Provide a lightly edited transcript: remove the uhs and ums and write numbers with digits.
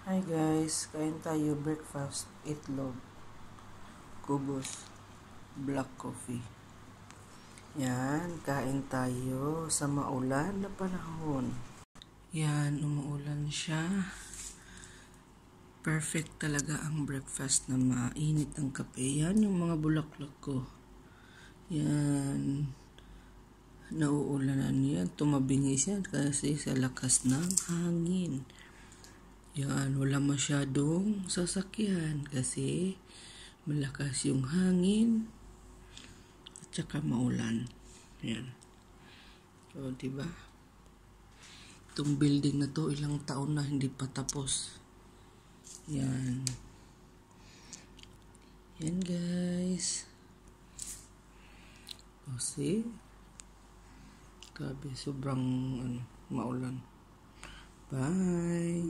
Hi guys, kain tayo breakfast, itlog, kubos, black coffee. Yan, kain tayo sa maulan na panahon. Yan, umuulan siya. Perfect talaga ang breakfast na mainit ang kape. Yan yung mga bulaklak ko. Yan, nauulanan yan. Tumabingis yan kasi sa lakas ng hangin. Yan, wala masyadong sasakyan kasi malakas yung hangin at saka maulan. Yan. So, diba? Itong building na to, ilang taon na hindi pa tapos. Yan. Yan, guys. Kasi, grabe, sobrang maulan. Bye!